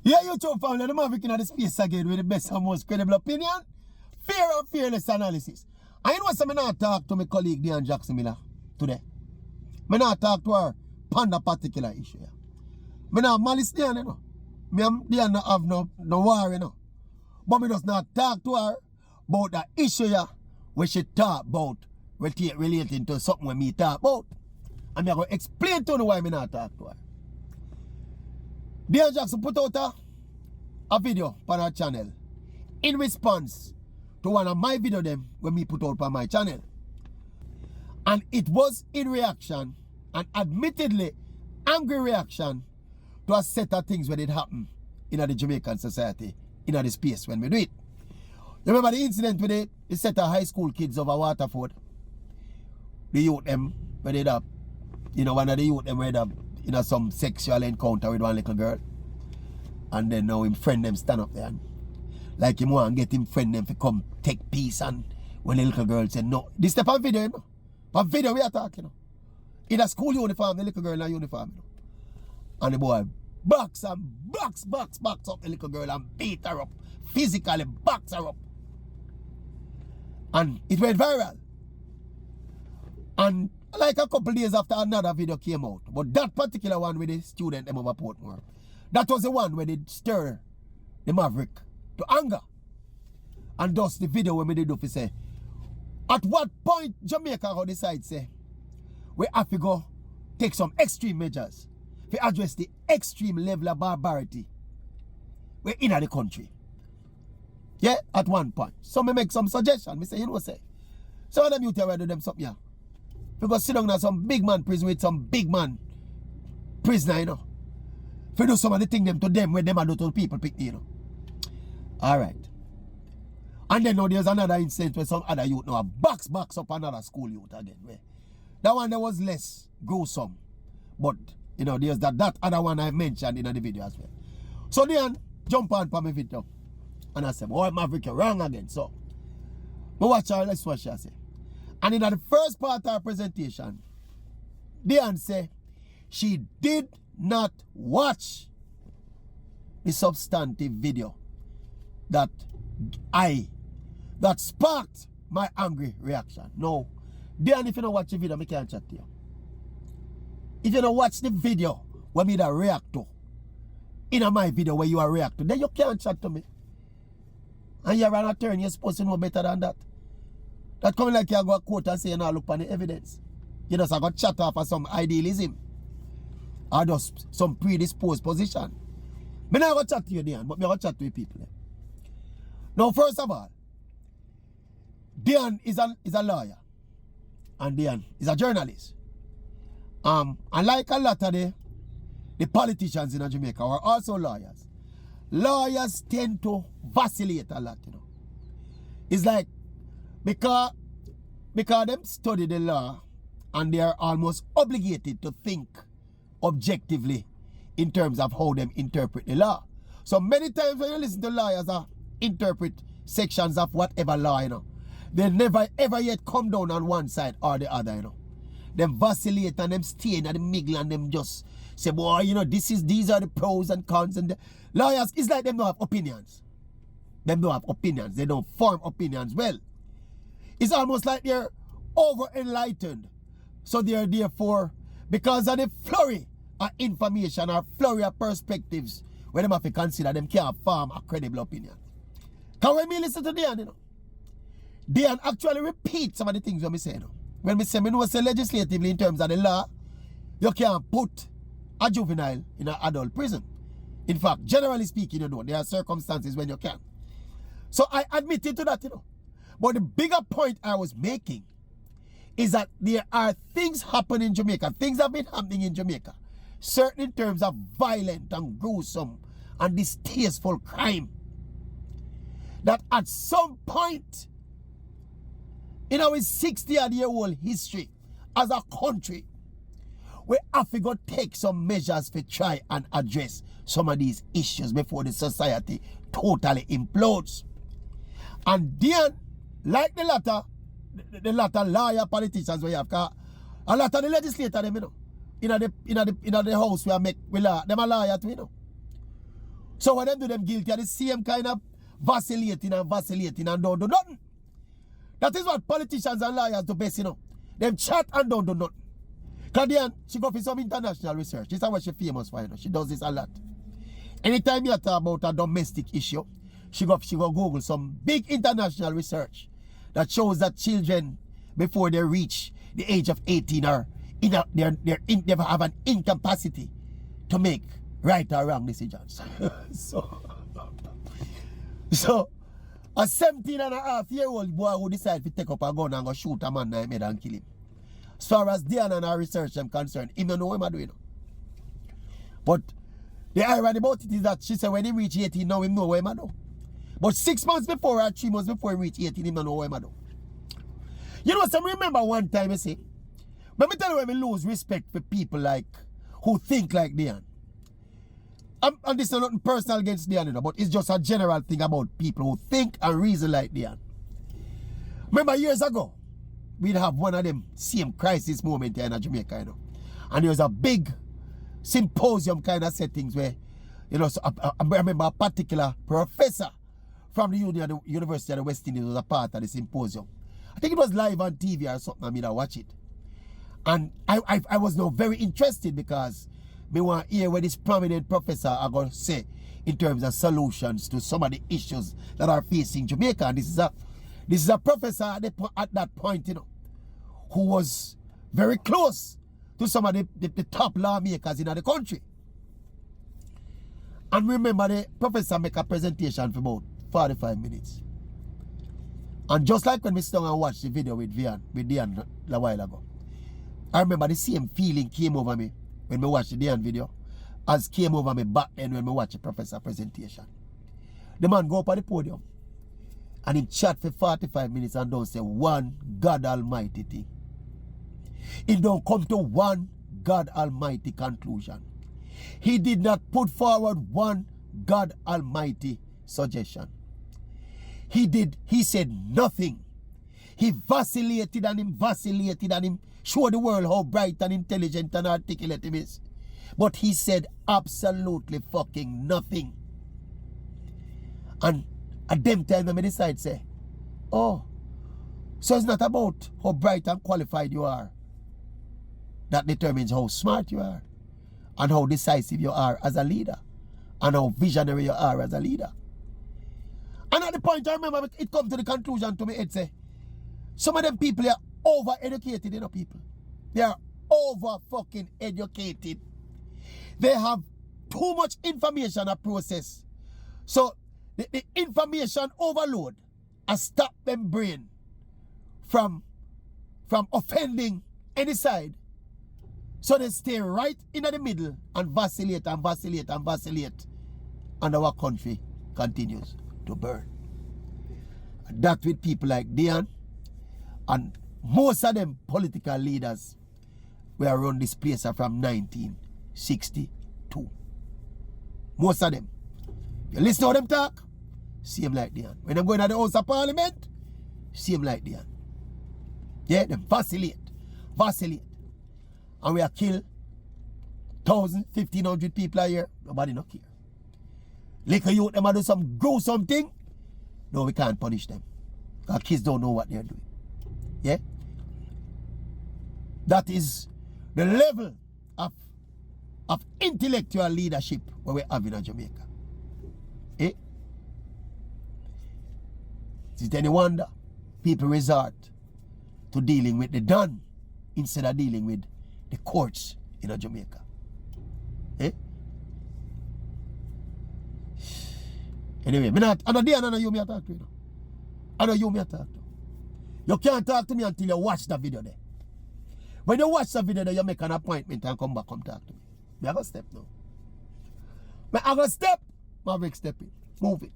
Yeah, YouTube family, the Maverick in the space again with the best and most credible opinion, fair and fearless analysis. I know some not talk to my colleague Dionne Jackson Miller today. I not talk to her on that particular issue. I not malice Dionne, you know. Me and Dionne not have no war, you know. But I just not talk to her about the issue where she talk about relating to something when me talk about. And I'm going to explain to her why I not talk to her. Dionne Jackson put out a video on her channel in response to one of my videos them when me put out on my channel. And it was in reaction, and admittedly angry reaction, to a set of things when it happened in the Jamaican society, in the space when we do it. Remember the incident with the set of high school kids over Waterford? The youth them, where they have, you know, one of the youth them where they have, you know, some sexual encounter with one little girl. And then now him friend them stand up there and like him want to get him friend them to come take peace, and when the little girl said no. This step on video, you know. On video we are talking, you know. In a school uniform, the little girl in a uniform, you know. And the boy box up the little girl and beat her up. Physically box her up. And it went viral. And like a couple days after, another video came out. But that particular one with the student them over Portmore, that was the one where they stir the Maverick to anger. And thus the video when we did do say, at what point Jamaica how decide say we have to go take some extreme measures to address the extreme level of barbarity we're in the country. Yeah, at one point. So me make some suggestion. Me say, you know say, some of them you tell do them something here. Because sit down in some big man prison with some big man prisoner, you know. If you do some of the things them to them when them are do to people pick, you know. Alright. And then now there's another incident where some other youth now box up another school youth again. Where that one there was less gruesome. But you know, there's that other one I mentioned in the video as well. So then jump on for my video. And I said, boy, Maverick, you're wrong again. So watch her, let's watch her say. And in the first part of her presentation, Dionne say she did not watch the substantive video that sparked my angry reaction. No. Dionne, if you don't watch the video, I can't chat to you. If you don't watch the video where me that react to, in my video where you are react to, then you can't chat to me. And you're an attorney, you're supposed to know better than that. That coming like you go a court and say you not look on the evidence. You just have got chat off of some idealism. Or just some predisposed position. I'm not going to chat to you, Dionne, but I'm going to chat to you people. Now, first of all, Dionne is a lawyer. And Dionne is a journalist. And like a lot of the politicians in Jamaica are also lawyers. Lawyers tend to vacillate a lot, you know. It's like, because them study the law and they are almost obligated to think objectively in terms of how them interpret the law. So many times when you listen to lawyers interpret sections of whatever law, you know, they never ever yet come down on one side or the other, you know. Them vacillate and them stay in the middle and them just say, boy, you know, these are the pros and cons. And the lawyers, it's like them don't have opinions. Them don't have opinions. They don't form opinions well. It's almost like they're over-enlightened. So they're therefore, because of the flurry of information or flurry of perspectives, when them have to consider, them can't form a credible opinion. Because when me listen to Dionne, you know, Dionne actually repeats some of the things when me say, you know. When me say, me know say legislatively in terms of the law, you can't put a juvenile in an adult prison. In fact, generally speaking, you know, there are circumstances when you can. So I admitted to that, you know. But the bigger point I was making is that there are things happening in Jamaica, things have been happening in Jamaica, certain in terms of violent and gruesome and distasteful crime, that at some point in our 60-year-old history as a country, we have to go take some measures to try and address some of these issues before the society totally implodes. And Dionne, like the latter lawyer politicians we have, a lot of the legislators, them, you know, in the house we make we law, them a lawyer too, you know. So when them do them guilty of the same kind of vacillating and don't do nothing. That is what politicians and lawyers do best, you know. Them chat and don't do nothing. Dionne, she go for some international research. This is what she famous for, you know. She does this a lot. Anytime you talk about a domestic issue, she go Google some big international research that shows that children, before they reach the age of 18, are they have an incapacity to make right or wrong decisions. so a 17-and-a-half-year-old boy who decide to take up a gun and go shoot a man in the head and kill him. As far as Dionne and her research is concerned, he don't know what I'm doing. But the irony about it is that she said when he reach 18, now he know what I'm doing. But 6 months before or 3 months before he reach 18, he don't know what I'm doing. You know, some remember one time, you see, let me tell you when we lose respect for people like who think like Dionne. And this is nothing personal against Dionne, you know, but it's just a general thing about people who think and reason like Dionne. Remember years ago, we'd have one of them same crisis moment here in Jamaica, you know. And there was a big symposium kind of settings where, you know, so I remember a particular professor from the University of the West Indies was a part of the symposium. I think it was live on TV or something. I mean, I watch it. And I was now very interested because me want to hear what this prominent professor are going to say in terms of solutions to some of the issues that are facing Jamaica. And this is a professor at that point, you know, who was very close to some of the top lawmakers in the country. And remember, the professor make a presentation for about 45 minutes. And just like when we sat and watched the video with Dionne a while ago, I remember the same feeling came over me when we watched the Dionne video as came over me back then when we watched the professor presentation. The man go up on the podium and he chat for 45 minutes and don't say one God Almighty thing. He don't come to one God Almighty conclusion. He did not put forward one God Almighty suggestion. He said nothing. He vacillated and him showed the world how bright and intelligent and articulate he is. But he said absolutely fucking nothing. And at them time I decide say, oh, so it's not about how bright and qualified you are that determines how smart you are and how decisive you are as a leader and how visionary you are as a leader. And at the point I remember it come to the conclusion to me, it say, some of them people are over-educated, you know, people. They are over-fucking educated. They have too much information to process. So the information overload has stopped them brain from offending any side. So they stay right in the middle and vacillate. And our country continues to burn. And that with people like Dionne and most of them political leaders were around this place from 1962. Most of them. You listen to them talk, same like Dionne. When them going to the House of Parliament, same like Dionne. Yeah, them vacillate. And we are kill 1,000, 1,500 people a year. Nobody no care. Little youth, them do some gruesome thing. No, we can't punish them. Our kids don't know what they're doing. Yeah? That is the level of intellectual leadership where we have in Jamaica. Eh? Is it any wonder people resort to dealing with the done instead of dealing with the courts in Jamaica? Eh? Anyway, I know you me talk to you. I know you me talk to. You can't talk to me until you watch the video there. When you watch the video there, you make an appointment and come talk to me. I go step now. I go step. Maverick step in. Move it.